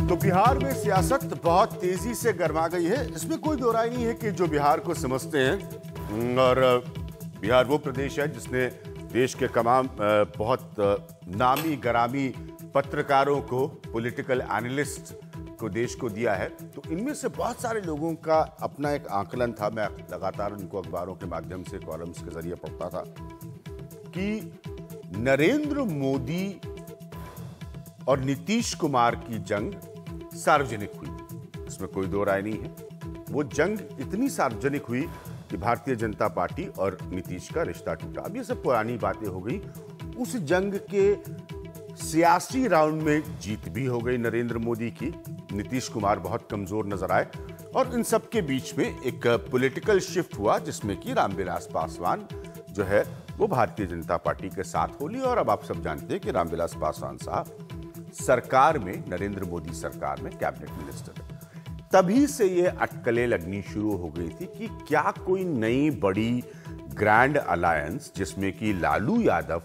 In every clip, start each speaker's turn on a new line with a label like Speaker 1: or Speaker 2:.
Speaker 1: तो बिहार में सियासत बहुत तेजी से गर्मा गई है। इसमें कोई दो राय नहीं है कि जो बिहार को समझते हैं, और बिहार वो प्रदेश है जिसने देश के तमाम बहुत नामी गरामी पत्रकारों को, पॉलिटिकल एनालिस्ट को देश को दिया है। तो इनमें से बहुत सारे लोगों का अपना एक आकलन था। मैं लगातार उनको अखबारों के माध्यम से, कॉलम्स के जरिए पढ़ता था कि नरेंद्र मोदी और नीतीश कुमार की जंग सार्वजनिक हुई। इसमें कोई दो राय नहीं है। वो जंग इतनी सार्वजनिक हुई कि भारतीय जनता पार्टी और नीतीश का रिश्ता टूटा। अब ये सब पुरानी बातें हो गई। उस जंग के सियासी राउंड में जीत भी हो गई नरेंद्र मोदी की। नीतीश कुमार बहुत कमजोर नजर आए और इन सब के बीच में एक पॉलिटिकल शिफ्ट हुआ जिसमें कि रामविलास पासवान जो है वो भारतीय जनता पार्टी के साथ हो ली। और अब आप सब जानते हैं कि रामविलास पासवान साहब सरकार में, नरेंद्र मोदी सरकार में कैबिनेट मिनिस्टर है। तभी से ये अटकलें लगनी शुरू हो गई थी कि क्या कोई नई बड़ी ग्रैंड अलायंस जिसमें कि लालू यादव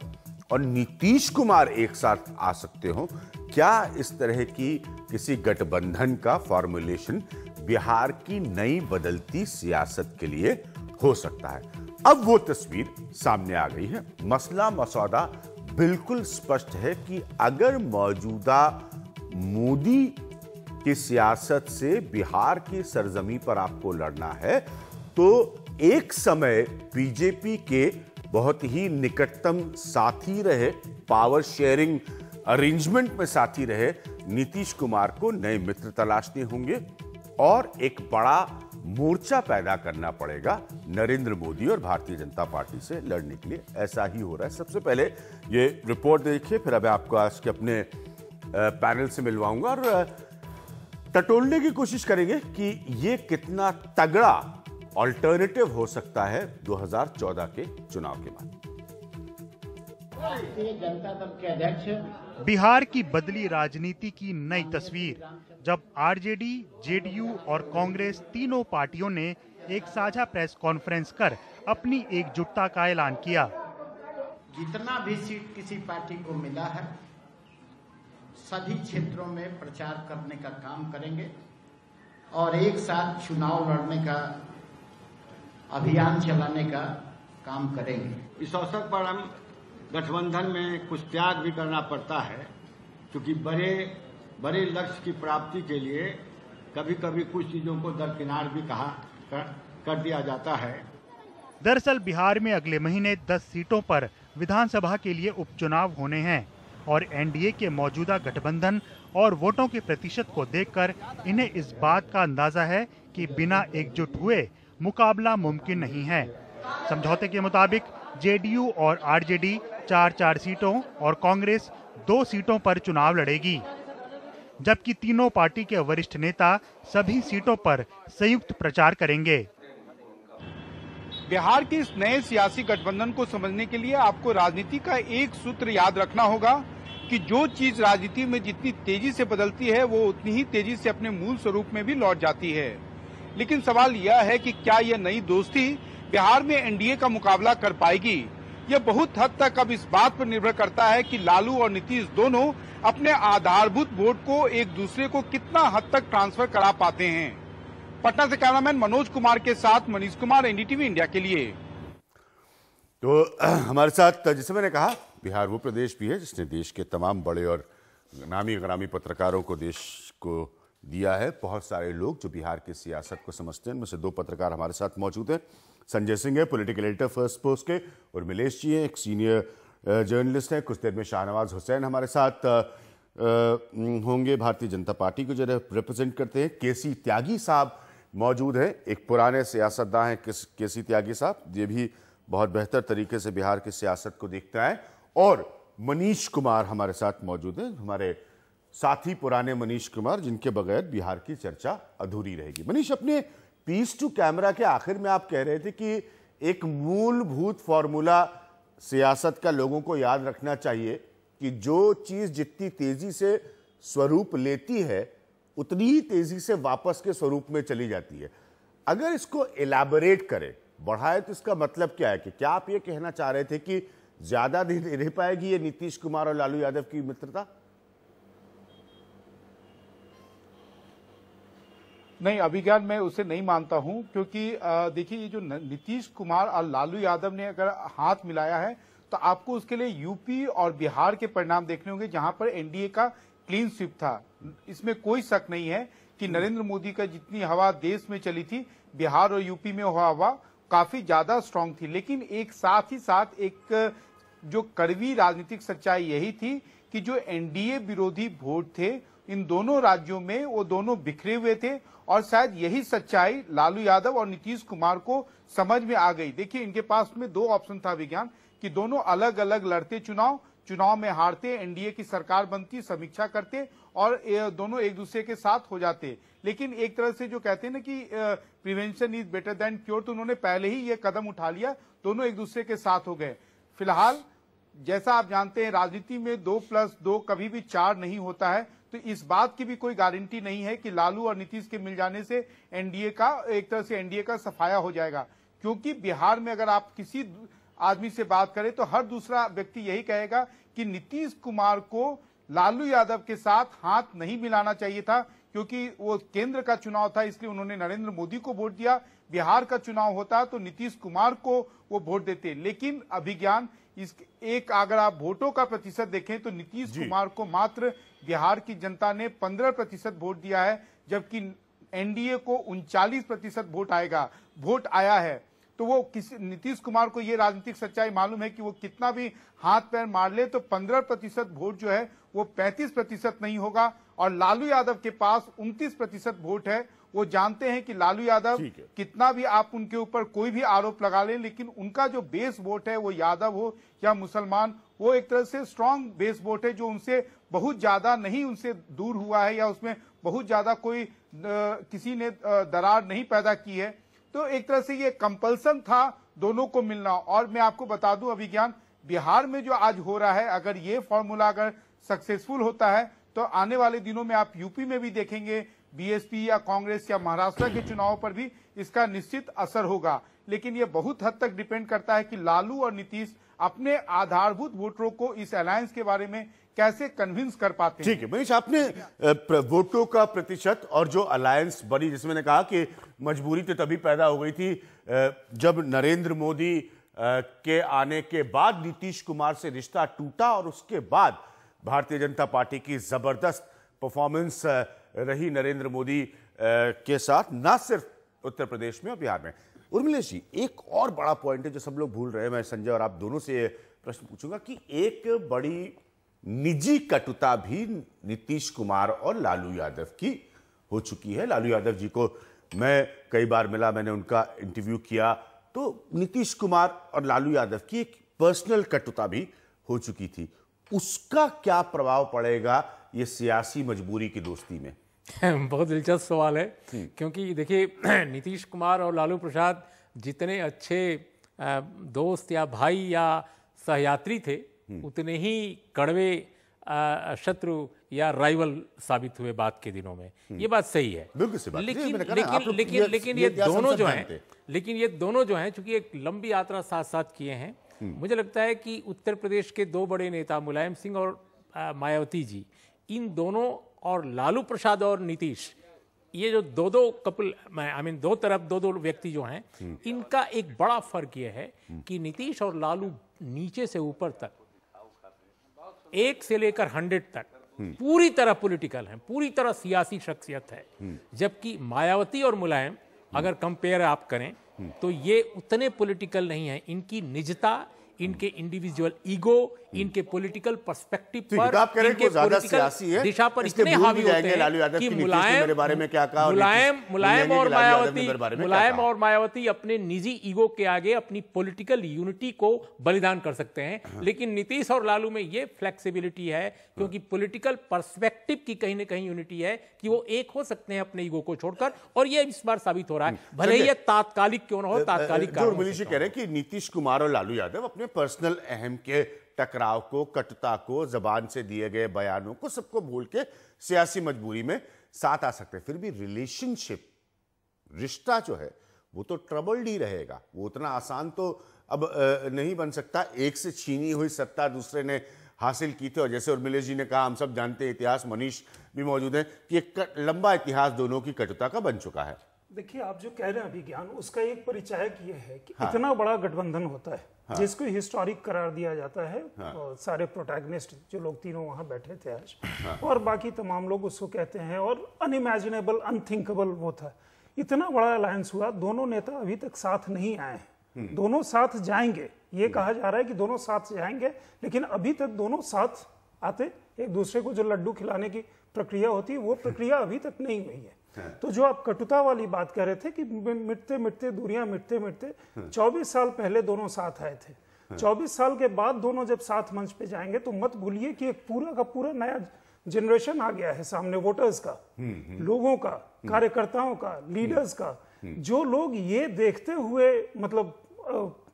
Speaker 1: और नीतीश कुमार एक साथ आ सकते हो, क्या इस तरह की किसी गठबंधन का फॉर्मुलेशन बिहार की नई बदलती सियासत के लिए हो सकता है। अब वो तस्वीर सामने आ गई है। मसला मसौदा बिल्कुल स्पष्ट है कि अगर मौजूदा मोदी की सियासत से बिहार की सरजमी पर आपको लड़ना है तो एक समय बीजेपी के बहुत ही निकटतम साथी रहे, पावर शेयरिंग अरेंजमेंट में साथी रहे नीतीश कुमार को नए मित्र तलाशने होंगे और एक बड़ा मोर्चा पैदा करना पड़ेगा नरेंद्र मोदी और भारतीय जनता पार्टी से लड़ने के लिए। ऐसा ही हो रहा है। सबसे पहले ये रिपोर्ट देखिए, फिर अब आपको आज के अपने पैनल से मिलवाऊंगा और टटोलने की कोशिश करेंगे कि ये कितना तगड़ा ऑल्टरनेटिव हो सकता है 2014 के चुनाव के बाद।
Speaker 2: जनता दल के अध्यक्ष
Speaker 3: बिहार की बदली राजनीति की नई तस्वीर, जब आरजेडी, जेडीयू और कांग्रेस तीनों पार्टियों ने एक साझा प्रेस कॉन्फ्रेंस कर अपनी एकजुटता का ऐलान किया।
Speaker 2: जितना भी सीट किसी पार्टी को मिला है सभी क्षेत्रों में प्रचार करने का काम करेंगे और एक साथ चुनाव लड़ने का अभियान चलाने का काम करेंगे।
Speaker 4: इस अवसर पर हम गठबंधन में कुछ त्याग भी करना पड़ता है, क्योंकि बड़े लक्ष्य की प्राप्ति के लिए कभी कभी कुछ चीजों को दरकिनार भी कर दिया जाता है।
Speaker 3: दरअसल बिहार में अगले महीने 10 सीटों पर विधानसभा के लिए उपचुनाव होने हैं और एनडीए के मौजूदा गठबंधन और वोटों के प्रतिशत को देखकर इन्हें इस बात का अंदाजा है कि बिना एकजुट हुए मुकाबला मुमकिन नहीं है। समझौते के मुताबिक जेडीयू और आरजेडी 4-4 सीटों और कांग्रेस 2 सीटों पर चुनाव लड़ेगी, जबकि तीनों पार्टी के वरिष्ठ नेता सभी सीटों पर संयुक्त प्रचार करेंगे।
Speaker 5: बिहार के इस नए सियासी गठबंधन को समझने के लिए आपको राजनीति का एक सूत्र याद रखना होगा कि जो चीज राजनीति में जितनी तेजी से बदलती है वो उतनी ही तेजी से अपने मूल स्वरूप में भी लौट जाती है। लेकिन सवाल यह है कि क्या यह नई दोस्ती बिहार में एनडीए का मुकाबला कर पाएगी? यह बहुत हद तक अब इस बात पर निर्भर करता है कि लालू और नीतीश दोनों अपने आधारभूत वोट को एक दूसरे को कितना हद तक ट्रांसफर करा पाते हैं। पटना से कैमरामैन मनोज कुमार के साथ मनीष कुमार, एनडीटीवी इंडिया के लिए।
Speaker 1: तो हमारे साथ, जैसे मैंने कहा, बिहार वो प्रदेश भी है जिसने देश के तमाम बड़े और नामी ग्रामी पत्रकारों को देश को दिया है। बहुत सारे लोग जो बिहार की सियासत को समझते हैं, उनमें से 2 पत्रकार हमारे साथ मौजूद हैं। संजय सिंह है, पॉलिटिकल एडिटर फर्स्ट पोस्ट के, और मिलेश जी हैं, एक सीनियर जर्नलिस्ट हैं। कुछ देर में शाहनवाज हुसैन हमारे साथ होंगे, भारतीय जनता पार्टी को जो रिप्रेजेंट करते हैं। केसी त्यागी साहब मौजूद हैं, एक पुराने सियासतदान हैं केसी त्यागी साहब, ये भी बहुत बेहतर तरीके से बिहार की सियासत को देखते हैं। और मनीष कुमार हमारे साथ मौजूद हैं, हमारे साथी पुराने मनीष कुमार, जिनके बगैर बिहार की चर्चा अधूरी रहेगी। मनीष, अपने पीस टू कैमरा के आखिर में आप कह रहे थे कि एक मूलभूत फॉर्मूला सियासत का लोगों को याद रखना चाहिए कि जो चीज जितनी तेजी से स्वरूप लेती है उतनी ही तेजी से वापस के स्वरूप में चली जाती है। अगर इसको एलैबोरेट करें, बढ़ाए, तो इसका मतलब क्या है? कि क्या आप ये कहना चाह रहे थे कि ज्यादा दिन रह पाएगी ये नीतीश कुमार और लालू यादव की मित्रता?
Speaker 5: नहीं, अभिज्ञान मैं उसे नहीं मानता हूं, क्योंकि देखिए ये जो नीतीश कुमार और लालू यादव ने अगर हाथ मिलाया है तो आपको उसके लिए यूपी और बिहार के परिणाम देखने होंगे, जहां पर एनडीए का क्लीन स्वीप था। इसमें कोई शक नहीं है कि नरेंद्र मोदी का जितनी हवा देश में चली थी, बिहार और यूपी में हवा काफी ज्यादा स्ट्रांग थी। लेकिन एक साथ ही साथ एक जो कड़वी राजनीतिक सच्चाई यही थी कि जो एनडीए विरोधी वोट थे इन दोनों राज्यों में, वो दोनों बिखरे हुए थे, और शायद यही सच्चाई लालू यादव और नीतीश कुमार को समझ में आ गई। देखिए इनके पास में दो ऑप्शन था विज्ञान, कि दोनों अलग अलग लड़ते चुनाव में हारते, एनडीए की सरकार बनती, समीक्षा करते और दोनों एक दूसरे के साथ हो जाते। लेकिन एक तरह से जो कहते हैं ना कि prevention is better than cure, तो उन्होंने पहले ही ये कदम उठा लिया, दोनों एक दूसरे के साथ हो गए। फिलहाल जैसा आप जानते हैं राजनीति में 2+2 कभी भी 4 नहीं होता है, तो इस बात की भी कोई गारंटी नहीं है कि लालू और नीतीश के मिल जाने से एनडीए का एक तरह से एनडीए का सफाया हो जाएगा। क्योंकि बिहार में अगर आप किसी आदमी से बात करें तो हर दूसरा व्यक्ति यही कहेगा कि नीतीश कुमार को लालू यादव के साथ हाथ नहीं मिलाना चाहिए था, क्योंकि वो केंद्र का चुनाव था इसलिए उन्होंने नरेंद्र मोदी को वोट दिया। बिहार का चुनाव होता तो नीतीश कुमार को वो वोट देते। लेकिन अभिज्ञान एक अगर आप वोटों का प्रतिशत देखें तो नीतीश कुमार को मात्र बिहार की जनता ने 15% वोट दिया है, जबकि एनडीए को 39% वोट आया है। तो वो नीतीश कुमार को ये राजनीतिक सच्चाई मालूम है कि वो कितना भी हाथ पैर मार ले तो 15% वोट जो है वो 35% नहीं होगा। और लालू यादव के पास 29% वोट है। वो जानते हैं कि लालू यादव कितना भी आप उनके ऊपर कोई भी आरोप लगा लें, लेकिन उनका जो बेस वोट है वो यादव हो या मुसलमान, वो एक तरह से स्ट्रांग बेस वोट है जो उनसे बहुत ज्यादा नहीं उनसे दूर हुआ है या उसमें बहुत ज्यादा कोई किसी ने दरार नहीं पैदा की है। तो एक तरह से ये कंपल्सन था दोनों को मिलना। और मैं आपको बता दूं अभिज्ञान, बिहार में जो आज हो रहा है, अगर ये फॉर्मूला अगर सक्सेसफुल होता है तो आने वाले दिनों में आप यूपी में भी देखेंगे बीएसपी या कांग्रेस या महाराष्ट्र के चुनाव पर भी इसका निश्चित असर होगा। लेकिन ये बहुत हद तक डिपेंड करता है कि लालू और नीतीश अपने आधारभूत वोटरों को इस अलायंस के बारे में कैसे कन्विंस कर पाते हैं।
Speaker 1: ठीक है मनीष, आपने वोटों का प्रतिशत और जो अलायंस बनी, जिसमें मैंने कहा कि मजबूरी तो तभी पैदा हो गई थी जब नरेंद्र मोदी के आने के बाद नीतीश कुमार से रिश्ता टूटा, और उसके बाद भारतीय जनता पार्टी की जबरदस्त परफॉर्मेंस रही नरेंद्र मोदी के साथ, ना सिर्फ उत्तर प्रदेश में और बिहार में। उर्मिलेश जी, एक और बड़ा पॉइंट है जो सब लोग भूल रहे हैं, मैं संजय और आप दोनों से ये प्रश्न पूछूंगा कि एक बड़ी निजी कटुता भी नीतीश कुमार और लालू यादव की हो चुकी है। लालू यादव जी को मैं कई बार मिला, मैंने उनका इंटरव्यू किया, तो नीतीश कुमार और लालू यादव की एक पर्सनल कटुता भी हो चुकी थी। उसका क्या प्रभाव पड़ेगा ये सियासी मजबूरी की दोस्ती में?
Speaker 6: बहुत दिलचस्प सवाल है, क्योंकि देखिए नीतीश कुमार और लालू प्रसाद जितने अच्छे दोस्त या भाई या सहयात्री थे, उतने ही कड़वे शत्रु या राइवल साबित हुए बाद के दिनों में। ये बात सही है,
Speaker 1: बिल्कुल सही बात।
Speaker 6: लेकिन ये दोनों जो हैं चूंकि एक लंबी यात्रा साथ साथ किए हैं, मुझे लगता है कि उत्तर प्रदेश के दो बड़े नेता मुलायम सिंह और मायावती जी, इन दोनों और लालू प्रसाद और नीतीश, ये जो दो कपल दो व्यक्ति जो हैं, इनका एक बड़ा फर्क ये है कि नीतीश और लालू नीचे से ऊपर तक 1 से लेकर 100 तक पूरी तरह पॉलिटिकल हैं, पूरी तरह सियासी शख्सियत है। जबकि मायावती और मुलायम अगर कंपेयर आप करें तो ये उतने पॉलिटिकल नहीं है। इनकी निजता, इनके इंडिविजुअल ईगो, इनके पॉलिटिकल पर्सपेक्टिव पर, इनके पॉलिटिकल दिशा पर इतने हावी होते हैं कि मुलायम और मायावती अपने निजी ईगो के आगे अपनी पॉलिटिकल यूनिटी को बलिदान कर सकते हैं। लेकिन नीतीश और लालू में ये फ्लेक्सिबिलिटी है, क्योंकि पॉलिटिकल पर्सपेक्टिव की कहीं ना कहीं यूनिटी है कि वो एक हो सकते हैं अपने ईगो को छोड़कर, और ये इस बार साबित हो रहा है, भले ही ये तात्कालिक क्यों ना हो। तात्कालिक
Speaker 1: कह रहे हैं कि नीतीश कुमार और लालू यादव अपने पर्सनल अहम के टकराव को, कटुता को, जबान से दिए गए बयानों को, सबको भूल के सियासी मजबूरी में साथ आ सकते हैं। फिर भी रिलेशनशिप, रिश्ता जो है वो तो ट्रबल्ड ही रहेगा, वो उतना आसान तो अब नहीं बन सकता। एक से छीनी हुई सत्ता दूसरे ने हासिल की थी। और जैसे उर्मिलेश जी ने कहा, हम सब जानते हैं, इतिहास मनीष भी मौजूद है, कि एक लंबा इतिहास दोनों की कटुता का बन चुका है।
Speaker 7: देखिए, आप जो कह रहे हैं अभिज्ञान, उसका एक परिचायक ये है कि इतना बड़ा गठबंधन होता है जिसको हिस्टोरिक करार दिया जाता है। और सारे प्रोटैगनिस्ट जो लोग तीनों वहां बैठे थे आज, और बाकी तमाम लोग उसको कहते हैं, और अनइमेजिनेबल, अनथिंकेबल वो था। इतना बड़ा अलायंस हुआ, दोनों नेता अभी तक साथ नहीं आए हैं। दोनों साथ जाएंगे, ये कहा जा रहा है कि दोनों साथ जाएंगे, लेकिन अभी तक दोनों साथ आते, एक दूसरे को जो लड्डू खिलाने की प्रक्रिया होती है, वो प्रक्रिया अभी तक नहीं हुई है। तो जो आप कटुता वाली बात कर रहे थे कि मिटते मिटते दूरियां मिटते मिटते 24 साल पहले दोनों साथ आए थे, 24 साल के बाद दोनों जब साथ मंच पे जाएंगे तो मत भूलिए कि एक पूरा का पूरा नया जनरेशन आ गया है सामने, वोटर्स का, लोगों का, कार्यकर्ताओं का, लीडर्स का, जो लोग ये देखते हुए मतलब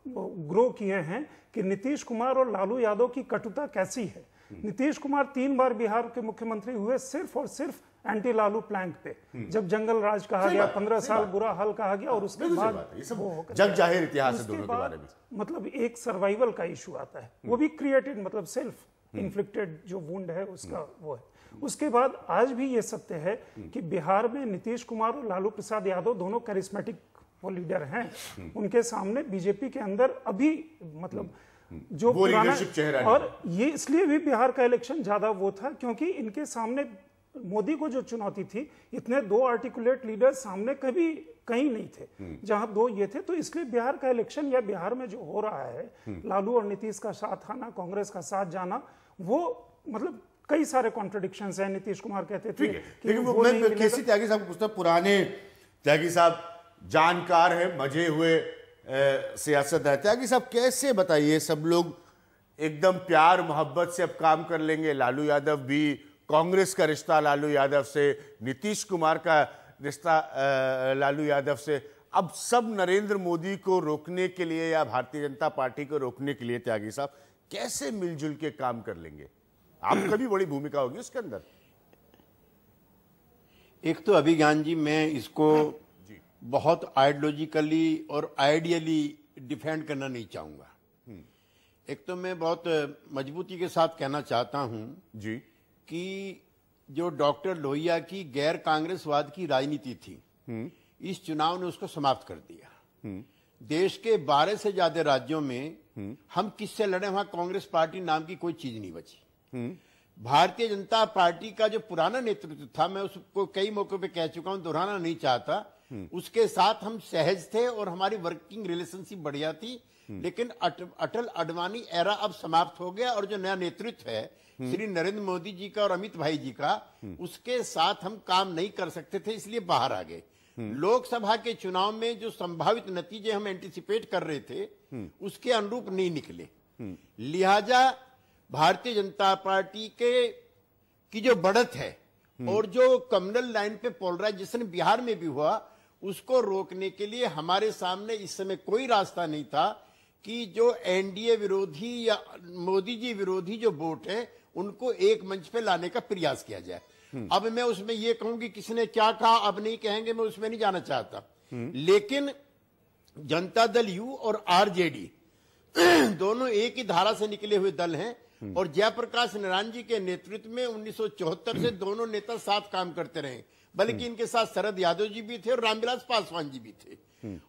Speaker 7: ग्रो किए हैं कि नीतीश कुमार और लालू यादव की कटुता कैसी है। नीतीश कुमार 3 बार बिहार के मुख्यमंत्री हुए सिर्फ और सिर्फ एंटी लालू प्लैंक पे, जब जंगल राज कहा गया, 15 साल बुरा हाल कहा गया, और उसके बाद
Speaker 1: जग जाहिर इतिहास है दोनों के बारे में।
Speaker 7: मतलब एक सर्वाइवल का इशू आता है, वो भी क्रिएटेड, मतलब सेल्फ इन्फ्लिक्टेड जो वुंड है उसका वो है। उसके बाद आज भी ये सत्य है कि बिहार में नीतीश कुमार और लालू प्रसाद यादव दोनों करिश्मेटिक वो लीडर हैं। उनके सामने बीजेपी के अंदर अभी मतलब जो पुराना, और ये इसलिए भी बिहार का इलेक्शन ज्यादा वो था क्योंकि इनके सामने मोदी को जो चुनौती थी, इतने 2 आर्टिकुलेट लीडर सामने कभी कहीं नहीं थे, जहां 2 ये थे। तो इसलिए बिहार का इलेक्शन या बिहार में जो हो रहा है, लालू और नीतीश का साथ आना, कांग्रेस का साथ जाना, वो मतलब कई सारे कॉन्ट्रडिक्शंस हैं। नीतीश कुमार कहते थे
Speaker 1: लेकिन वो मैं केसी त्यागी साहब को पूछता, पुराने त्यागी साहब जानकार है, मजे हुए सियासत है। त्यागी साहब कैसे बताइए, सब लोग एकदम प्यार मोहब्बत से अब काम कर लेंगे, लालू यादव भी, कांग्रेस का रिश्ता लालू यादव से, नीतीश कुमार का रिश्ता लालू यादव से, अब सब नरेंद्र मोदी को रोकने के लिए या भारतीय जनता पार्टी को रोकने के लिए त्यागी साहब कैसे मिलजुल के काम कर लेंगे? आपका भी बड़ी भूमिका होगी उसके अंदर।
Speaker 8: एक तो अभिज्ञान जी, मैं इसको बहुत आइडियोलॉजिकली और आइडियली डिफेंड करना नहीं चाहूंगा। एक तो मैं बहुत मजबूती के साथ कहना चाहता हूं
Speaker 1: जी
Speaker 8: कि जो डॉक्टर लोहिया की गैर कांग्रेसवाद की राजनीति थी, इस चुनाव ने उसको समाप्त कर दिया। देश के 12 से ज्यादा राज्यों में हम किससे लड़े, वहां कांग्रेस पार्टी नाम की कोई चीज नहीं बची। भारतीय जनता पार्टी का जो पुराना नेतृत्व था, मैं उसको कई मौकों पे कह चुका हूं, दोहराना नहीं चाहता, उसके साथ हम सहज थे और हमारी वर्किंग रिलेशनशिप बढ़िया थी। लेकिन अटल अडवाणी एरा अब समाप्त हो गया, और जो नया नेतृत्व है श्री नरेंद्र मोदी जी का और अमित भाई जी का, उसके साथ हम काम नहीं कर सकते थे, इसलिए बाहर आ गए। लोकसभा के चुनाव में जो संभावित नतीजे हम एंटिसिपेट कर रहे थे, उसके अनुरूप नहीं निकले। लिहाजा भारतीय जनता पार्टी की जो बढ़त है और जो कम्युनल लाइन पे पोलराइजेशन बिहार में भी हुआ, उसको रोकने के लिए हमारे सामने इस समय कोई रास्ता नहीं था कि जो एनडीए विरोधी या मोदी जी विरोधी जो वोट है, उनको एक मंच पे लाने का प्रयास किया जाए। अब मैं उसमें ये कहूं कि किसने क्या कहा, अब नहीं कहेंगे, मैं उसमें नहीं जाना चाहता। लेकिन जनता दल यू और आरजेडी दोनों एक ही धारा से निकले हुए दल हैं, और जयप्रकाश नारायण जी के नेतृत्व में 1974 से दोनों नेता साथ काम करते रहे, बल्कि इनके साथ शरद यादव जी भी थे और रामविलास पासवान जी भी थे।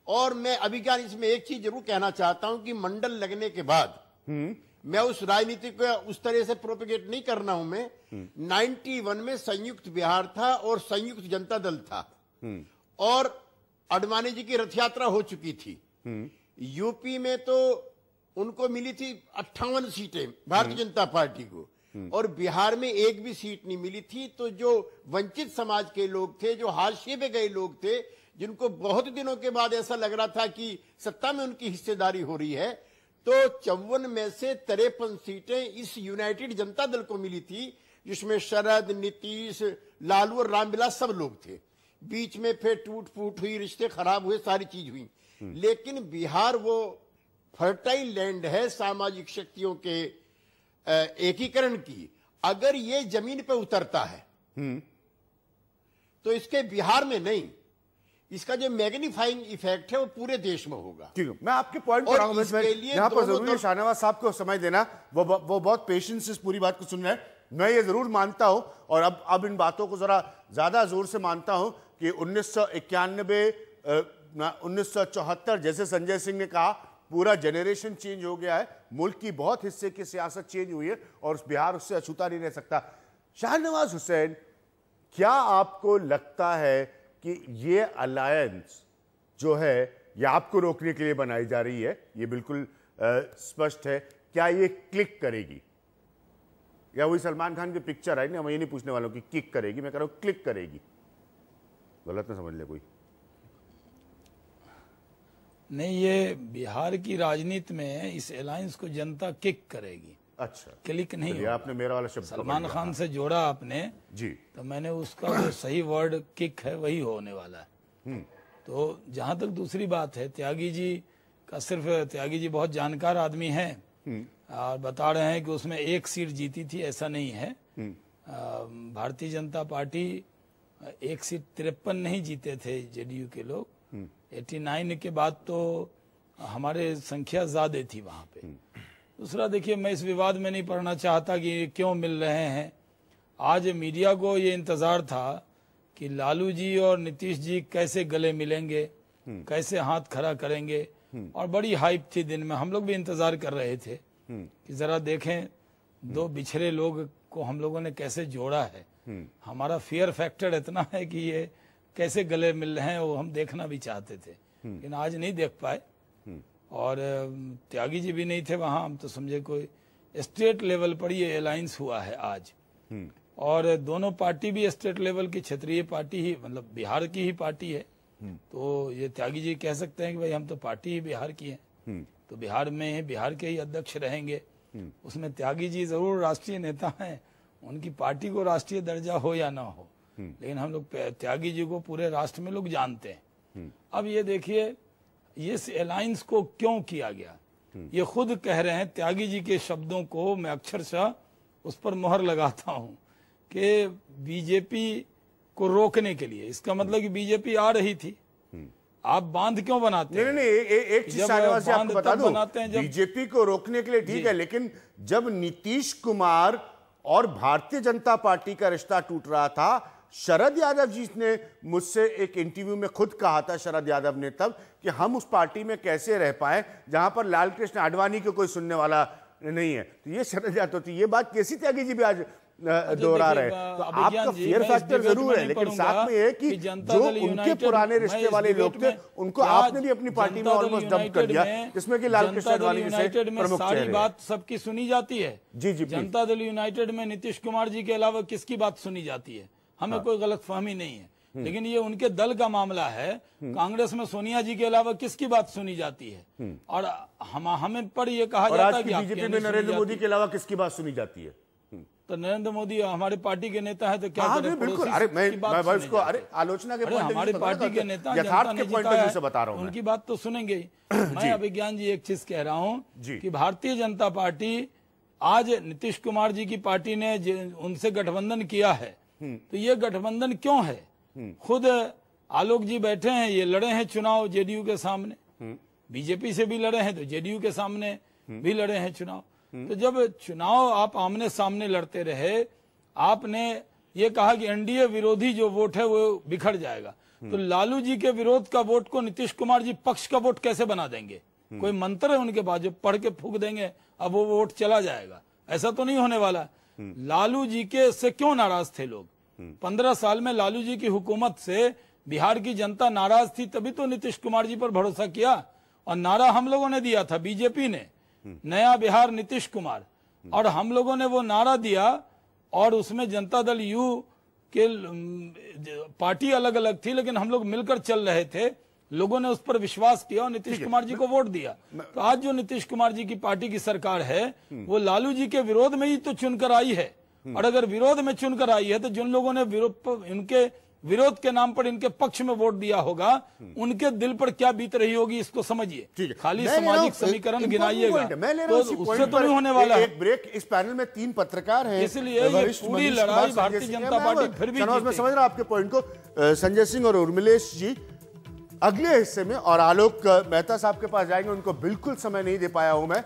Speaker 8: और मैं अभिज्ञान इसमें एक चीज जरूर कहना चाहता हूं कि मंडल लगने के बाद मैं उस राजनीति को उस तरह से प्रोपेगेट नहीं करना हूं। मैं 91 में संयुक्त बिहार था और संयुक्त जनता दल था, और अडवाणी जी की रथ यात्रा हो चुकी थी। यूपी में तो उनको मिली थी 58 सीटें भारतीय जनता पार्टी को, और बिहार में एक भी सीट नहीं मिली थी। तो जो वंचित समाज के लोग थे, जो हाशिए पे गए लोग थे, जिनको बहुत दिनों के बाद ऐसा लग रहा था कि सत्ता में उनकी हिस्सेदारी हो रही है, तो 54 में से 53 सीटें इस यूनाइटेड जनता दल को मिली थी, जिसमें शरद, नीतीश, लालू और रामविलास सब लोग थे। बीच में फिर टूट फूट हुई, रिश्ते खराब हुए, सारी चीज हुई। लेकिन बिहार वो फर्टाइल लैंड है सामाजिक शक्तियों के एकीकरण की। अगर ये जमीन पे उतरता है तो इसके बिहार में नहीं, इसका जो मैग्नीफाइंग इफेक्ट है वो पूरे देश में होगा।
Speaker 1: ठीक है, मैं आपके पॉइंट पर आऊंगा। यहाँ पर जरूरी है शाहनवाज साहब को समय देना, वो बहुत पेशेंस से इस पूरी बात को सुन रहे हैं। मैं ये जरूर मानता हूं और अब इन बातों को जरा ज्यादा जोर से मानता हूं कि 1991 1974 जैसे संजय सिंह ने कहा पूरा जनरेशन चेंज हो गया है, मुल्क की बहुत हिस्से की सियासत चेंज हुई है और बिहार उससे अछूता नहीं रह सकता। शाहनवाज हुसैन, क्या आपको लगता है कि ये अलायंस जो है ये आपको रोकने के लिए बनाई जा रही है? ये बिल्कुल स्पष्ट है। क्या ये क्लिक करेगी या वही सलमान खान की पिक्चर आई ना, मैं ये नहीं पूछने वालों की किक करेगी, मैं कह रहा हूं क्लिक करेगी। गलत ना समझ ले कोई।
Speaker 9: नहीं, ये बिहार की राजनीति में इस अलायंस को जनता किक करेगी।
Speaker 1: अच्छा,
Speaker 9: क्लिक नहीं होगा।
Speaker 1: आपने मेरा वाला शब्द
Speaker 9: सलमान खान से जोड़ा आपने
Speaker 1: जी,
Speaker 9: तो मैंने उसका जो सही वर्ड किक है वही होने वाला है। तो जहां तक दूसरी बात है, त्यागी जी का, सिर्फ त्यागी जी बहुत जानकार आदमी हैं और बता रहे हैं कि उसमें एक सीट जीती थी, ऐसा नहीं है। भारतीय जनता पार्टी एक सीट 53 नहीं जीते थे जेडीयू के लोग। 89 के बाद तो हमारे संख्या ज्यादा थी वहां पे। दूसरा देखिए, मैं इस विवाद में नहीं पढ़ना चाहता कि क्यों मिल रहे हैं। आज मीडिया को ये इंतजार था कि लालू जी और नीतीश जी कैसे गले मिलेंगे, कैसे हाथ खड़ा करेंगे, और बड़ी हाइप थी दिन में। हम लोग भी इंतजार कर रहे थे कि जरा देखें दो बिछड़े लोग को हम लोगों ने कैसे जोड़ा है। हमारा फियर फैक्टर इतना है कि ये कैसे गले मिल रहे हैं वो हम देखना भी चाहते थे, लेकिन आज नहीं देख पाए। और त्यागी जी भी नहीं थे वहां, हम तो समझे कोई स्टेट लेवल पर ये अलायंस हुआ है आज। और दोनों पार्टी भी स्टेट लेवल की क्षेत्रीय पार्टी ही, मतलब बिहार की ही पार्टी है। तो ये त्यागी जी कह सकते हैं कि भाई हम तो पार्टी ही बिहार की है, तो बिहार में बिहार के ही अध्यक्ष रहेंगे। उसमें त्यागी जी जरूर राष्ट्रीय नेता हैं, उनकी पार्टी को राष्ट्रीय दर्जा हो या ना हो, लेकिन हम लोग त्यागी जी को पूरे राष्ट्र में लोग जानते हैं। अब ये देखिए, ये अलायंस को क्यों किया गया, ये खुद कह रहे हैं। त्यागी जी के शब्दों को मैं अक्षरशः उस पर मोहर लगाता हूं कि बीजेपी को रोकने के लिए। इसका मतलब कि बीजेपी आ रही थी, आप बांध क्यों बनाते हैं?
Speaker 1: नहीं, एक चीज शाहनवाज से आपको बता दूं, बीजेपी को रोकने के लिए ठीक है, लेकिन जब नीतीश कुमार और भारतीय जनता पार्टी का रिश्ता टूट रहा था, शरद यादव जी ने मुझसे एक इंटरव्यू में खुद कहा था, शरद यादव ने तब, कि हम उस पार्टी में कैसे रह पाए जहां पर लाल कृष्ण आडवाणी को कोई सुनने वाला नहीं है। तो ये शरद यादव थी, ये बात केसी त्यागी जी भी आज दोहरा रहे। तो आपका फियर फैक्टर जरूर है, लेकिन साथ में है कि जो उनके पुराने रिश्ते वाले लोग थे उनको आपने भी अपनी पार्टी में ऑलमोस्ट डंप कर दिया, जिसमें कि लाल कृष्ण आडवाणी जैसे प्रमुख चेहरे।
Speaker 9: सारी बात सबकी सुनी जाती है।
Speaker 1: जी जी,
Speaker 9: जनता दल यूनाइटेड में नीतीश कुमार जी के अलावा किसकी बात सुनी जाती है? हमें कोई गलतफहमी नहीं है, लेकिन ये उनके दल का मामला है। कांग्रेस में सोनिया जी के अलावा किसकी बात सुनी जाती है? और हमें पर ये कहा जाता है कि
Speaker 1: बीजेपी में नरेंद्र मोदी के अलावा किसकी बात सुनी जाती है?
Speaker 9: तो नरेंद्र मोदी हमारे पार्टी के नेता है, तो क्या करें?
Speaker 1: बिल्कुल, अरे मैं इसको आलोचना के पॉइंट
Speaker 9: हमारी पार्टी के नेता,
Speaker 1: यथार्थ के पॉइंट ऑफ व्यू से बता रहा हूं,
Speaker 9: उनकी बात तो सुनेंगे ही। मैं अभिज्ञान जी एक चीज कह रहा हूं कि भारतीय जनता पार्टी, आज नीतीश कुमार जी की पार्टी ने उनसे गठबंधन किया है, तो ये गठबंधन क्यों है? खुद आलोक जी बैठे हैं, ये लड़े हैं चुनाव जेडीयू के सामने, बीजेपी से भी लड़े हैं तो जेडीयू के सामने भी लड़े हैं चुनाव। तो जब चुनाव आप आमने सामने लड़ते रहे, आपने ये कहा कि एनडीए विरोधी जो वोट है वो बिखर जाएगा, तो लालू जी के विरोध का वोट को नीतीश कुमार जी पक्ष का वोट कैसे बना देंगे? कोई मंत्र है उनके पास जो पढ़ के फूक देंगे अब वो वोट चला जाएगा? ऐसा तो नहीं होने वाला। लालू जी के से क्यों नाराज थे लोग? 15 साल में लालू जी की हुकूमत से बिहार की जनता नाराज थी, तभी तो नीतीश कुमार जी पर भरोसा किया। और नारा हम लोगों ने दिया था, बीजेपी ने, नया बिहार नीतीश कुमार, और हम लोगों ने वो नारा दिया। और उसमें जनता दल यू के पार्टी अलग अलग थी, लेकिन हम लोग मिलकर चल रहे थे। लोगों ने उस पर विश्वास किया और नीतीश कुमार जी को वोट दिया। तो आज जो नीतीश कुमार जी की पार्टी की सरकार है, वो लालू जी के विरोध में ही तो चुनकर आई है। और अगर विरोध में चुनकर आई है, तो जिन लोगों ने इनके विरोध के नाम पर इनके पक्ष में वोट दिया होगा, उनके दिल पर क्या बीत रही होगी इसको समझिए। खाली सामाजिक समीकरण गिनाइएगा तो उससे तो नहीं होने वाला है।
Speaker 1: एक ब्रेक, इस पैनल में 3 पत्रकार हैं,
Speaker 9: इसलिए ये पूरी लड़ाई भारतीय जनता पार्टी फिर भी
Speaker 1: मैं समझ रहा हूं आपके पॉइंट को। संजय सिंह और उर्मिलेश जी, अगले हिस्से में, और आलोक मेहता साहब के पास जाएंगे, उनको बिल्कुल समय नहीं दे पाया हूं मैं।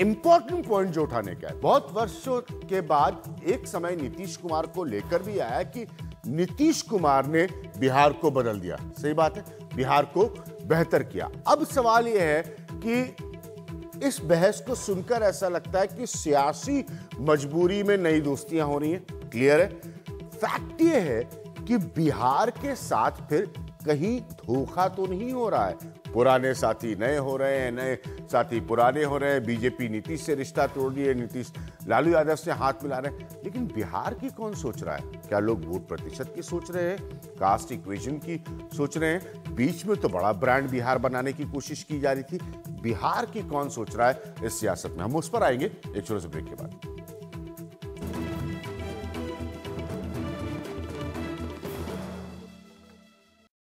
Speaker 1: इंपॉर्टेंट पॉइंट जो उठाने का है, बहुत वर्षों के बाद एक समय नीतीश कुमार को लेकर भी आया कि नीतीश कुमार ने बिहार को बदल दिया। सही बात है, बिहार को बेहतर किया। अब सवाल यह है कि इस बहस को सुनकर ऐसा लगता है कि सियासी मजबूरी में नई दोस्तियां हो रही हैं। क्लियर है। फैक्ट यह है कि बिहार के साथ फिर कहीं धोखा तो नहीं हो रहा है। पुराने साथी नए हो रहे हैं, नए साथी पुराने हो रहे हैं। बीजेपी नीतीश से रिश्ता तोड़ दिए, नीतीश लालू यादव से हाथ मिला रहे हैं। लेकिन बिहार की कौन सोच रहा है? क्या लोग वोट प्रतिशत की सोच रहे हैं, कास्ट इक्वेशन की सोच रहे हैं? बीच में तो बड़ा ब्रांड बिहार बनाने की कोशिश की जा रही थी। बिहार की कौन सोच रहा है इस सियासत में? हम उस पर आएंगे एक छोटे से ब्रेक के बाद।